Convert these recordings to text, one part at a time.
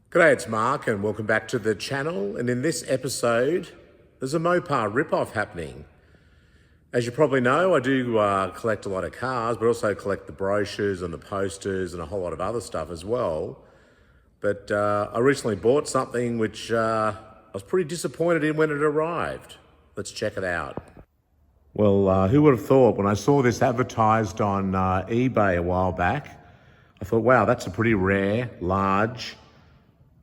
G'day, it's Mark and welcome back to the channel. And in this episode, there's a Mopar ripoff happening. As you probably know, I do collect a lot of cars, but also collect the brochures and the posters and a whole lot of other stuff as well. But I recently bought something which I was pretty disappointed in when it arrived. Let's check it out. Well, who would have thought when I saw this advertised on eBay a while back, I thought, wow, that's a pretty rare, large,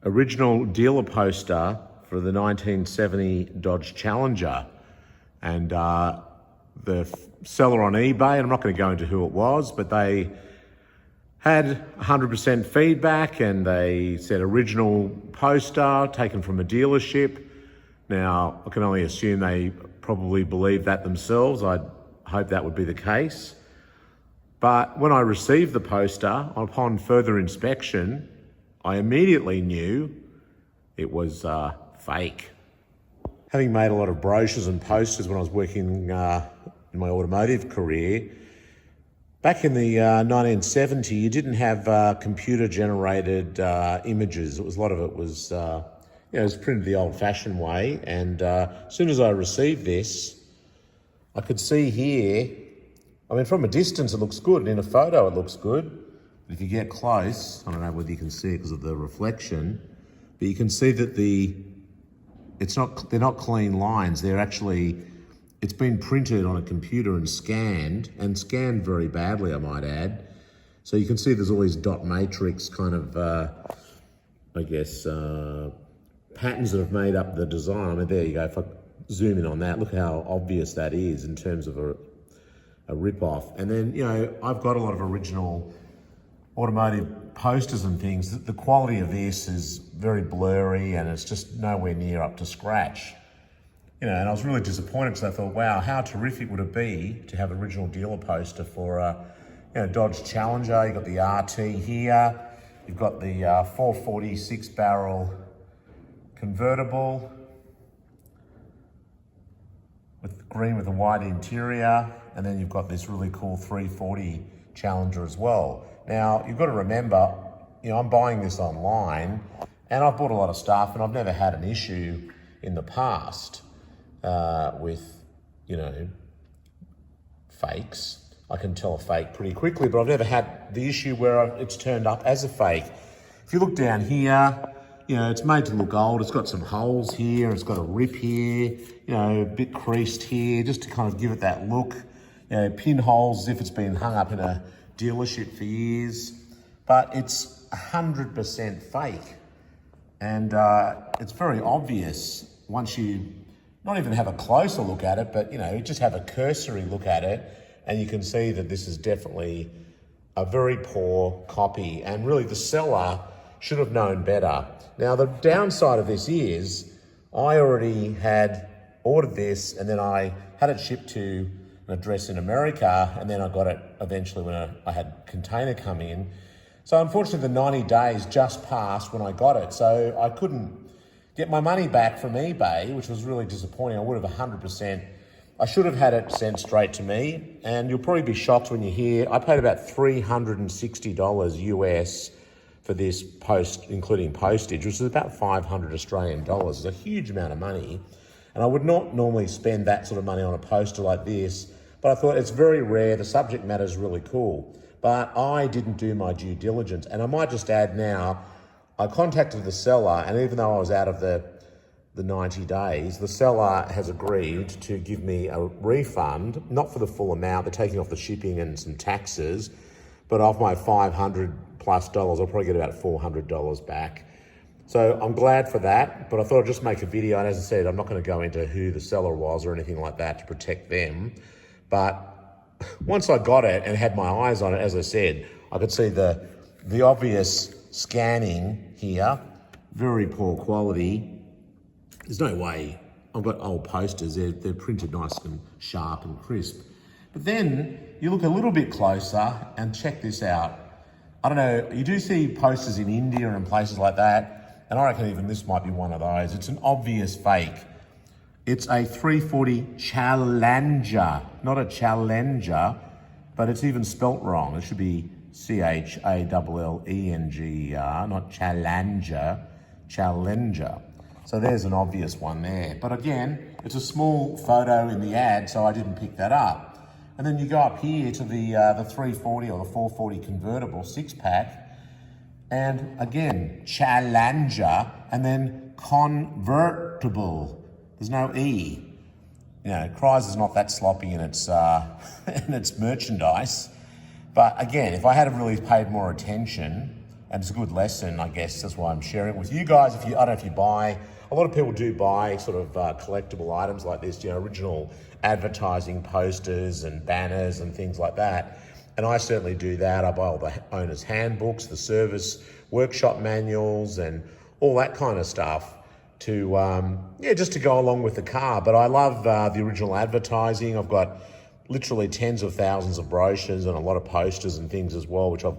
original dealer poster for the 1970 Dodge Challenger. And the seller on eBay, and I'm not going to go into who it was, but they had 100% feedback and they said original poster taken from a dealership. Now, I can only assume they probably believe that themselves. I'd hope that would be the case. But when I received the poster, upon further inspection, I immediately knew it was fake. Having made a lot of brochures and posters when I was working in my automotive career, back in the 1970s, you didn't have computer-generated images. A lot of it was, it was printed the old-fashioned way. And as soon as I received this, I could see here, I mean, from a distance it looks good, and in a photo it looks good. But if you get close, I don't know whether you can see it because of the reflection, but you can see that they're not clean lines. They're actually, it's been printed on a computer and scanned very badly, I might add. So you can see there's all these dot matrix kind of, patterns that have made up the design. I mean, there you go. If I zoom in on that, look how obvious that is in terms of a rip-off. And then, I've got a lot of original automotive posters and things. The quality of this is very blurry and it's just nowhere near up to scratch. And I was really disappointed because I thought, wow, how terrific would it be to have an original dealer poster for a Dodge Challenger. You've got the RT here, you've got the 446 barrel convertible with green with a white interior, and then you've got this really cool 340 Challenger as well. Now, you've got to remember, I'm buying this online and I've bought a lot of stuff and I've never had an issue in the past with, fakes. I can tell a fake pretty quickly, but I've never had the issue where it's turned up as a fake. If you look down here, it's made to look old. It's got some holes here. It's got a rip here, a bit creased here, just to kind of give it that look. Pinholes as if it's been hung up in a dealership for years, but it's 100% fake. And it's very obvious once you not even have a closer look at it, but just have a cursory look at it, and you can see that this is definitely a very poor copy, and really the seller should have known better. Now, the downside of this is I already had ordered this and then I had it shipped to an address in America, and then I got it eventually when I had a container come in. So unfortunately the 90 days just passed when I got it, so I couldn't get my money back from eBay, which was really disappointing. I would have 100%, I should have had it sent straight to me, and you'll probably be shocked when you hear, I paid about $360 US for this post, including postage, which is about 500 Australian dollars. It's a huge amount of money. And I would not normally spend that sort of money on a poster like this, but I thought it's very rare. The subject matter is really cool, but I didn't do my due diligence. And I might just add now, I contacted the seller, and even though I was out of the 90 days, the seller has agreed to give me a refund, not for the full amount, they're taking off the shipping and some taxes, but off my $500+ I'll probably get about $400 back. So I'm glad for that, but I thought I'd just make a video, and as I said, I'm not going to go into who the seller was or anything like that to protect them. But once I got it and had my eyes on it, as I said, I could see the obvious scanning here, very poor quality. There's no way. I've got old posters, they're printed nice and sharp and crisp. But then you look a little bit closer and check this out. I don't know, you do see posters in India and places like that, and I reckon even this might be one of those. It's an obvious fake. It's a 340 Challenger, not a Challenger, but it's even spelt wrong. It should be Challenger, not Challenger. Challenger. So there's an obvious one there. But again, it's a small photo in the ad, so I didn't pick that up. And then you go up here to the 340 or the 440 convertible 6-pack. And again, Challenger, and then convertible. There's no E. You know, Chrysler's is not that sloppy in its, in its merchandise. But again, if I had really paid more attention, and it's a good lesson, I guess, that's why I'm sharing it with you guys. If you, I don't know if you buy, a lot of people do buy sort of collectible items like this, you know, original advertising posters and banners and things like that. And I certainly do that. I buy all the owner's handbooks, the service workshop manuals, and all that kind of stuff to, yeah, just to go along with the car. But I love the original advertising. I've got literally tens of thousands of brochures and a lot of posters and things as well, which I've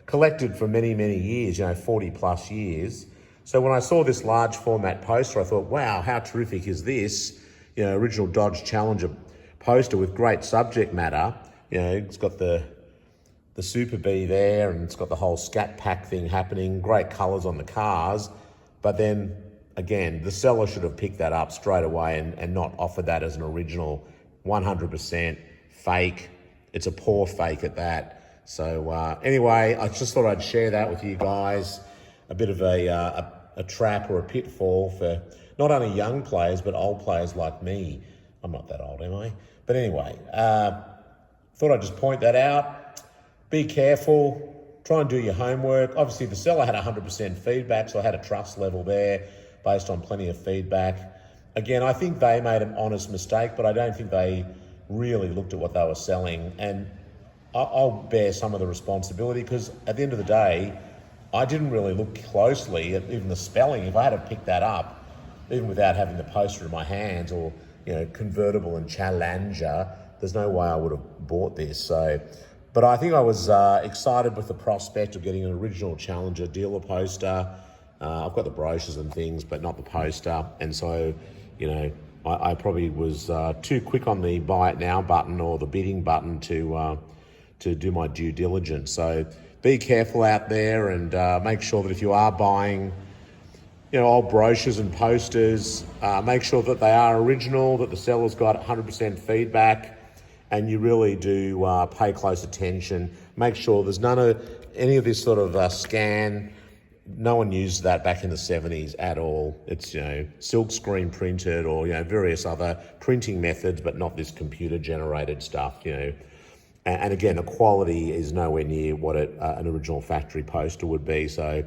collected for many, many years, you know, 40 plus years. So when I saw this large format poster, I thought, wow, how terrific is this? You know, original Dodge Challenger poster with great subject matter. You know, it's got the Super Bee there, and it's got the whole Scat Pack thing happening, great colors on the cars. But then again, the seller should have picked that up straight away and not offered that as an original 100% fake. It's a poor fake at that. So anyway, I just thought I'd share that with you guys. A bit of a trap or a pitfall for not only young players, but old players like me. I'm not that old, am I? But anyway, thought I'd just point that out. Be careful, try and do your homework. Obviously the seller had 100% feedback, so I had a trust level there based on plenty of feedback. Again, I think they made an honest mistake, but I don't think they really looked at what they were selling. And I'll bear some of the responsibility, because at the end of the day, I didn't really look closely at even the spelling. If I had to pick that up, even without having the poster in my hands, or, you know, convertible and Challenger, there's no way I would have bought this. So, but I think I was excited with the prospect of getting an original Challenger dealer poster. I've got the brochures and things, but not the poster. And so, you know, I probably was too quick on the buy it now button or the bidding button to do my due diligence. So be careful out there, and make sure that if you are buying, you know, old brochures and posters, make sure that they are original, that the seller's got 100% feedback, and you really do pay close attention. Make sure there's any of this sort of scan. No one used that back in the 70s at all. It's, you know, silk screen printed, or, you know, various other printing methods, but not this computer generated stuff, you know. And again, the quality is nowhere near what an original factory poster would be. So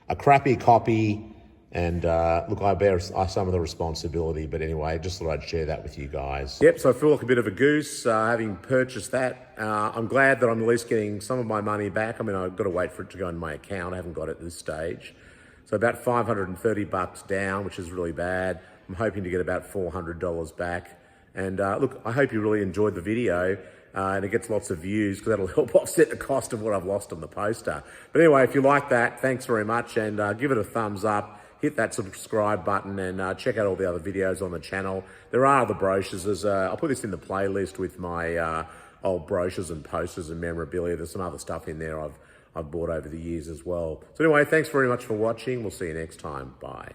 a crappy copy, and look, I bear some of the responsibility, but anyway, just thought I'd share that with you guys. Yep, so I feel like a bit of a goose having purchased that. I'm glad that I'm at least getting some of my money back. I mean, I've got to wait for it to go in my account. I haven't got it at this stage. So about $530 down, which is really bad. I'm hoping to get about $400 back. And look, I hope you really enjoyed the video. And it gets lots of views, because that'll help offset the cost of what I've lost on the poster. But anyway, if you like that, thanks very much, and give it a thumbs up. Hit that subscribe button, and check out all the other videos on the channel. There are other brochures. I'll put this in the playlist with my old brochures and posters and memorabilia. There's some other stuff in there I've bought over the years as well. So anyway, thanks very much for watching. We'll see you next time. Bye.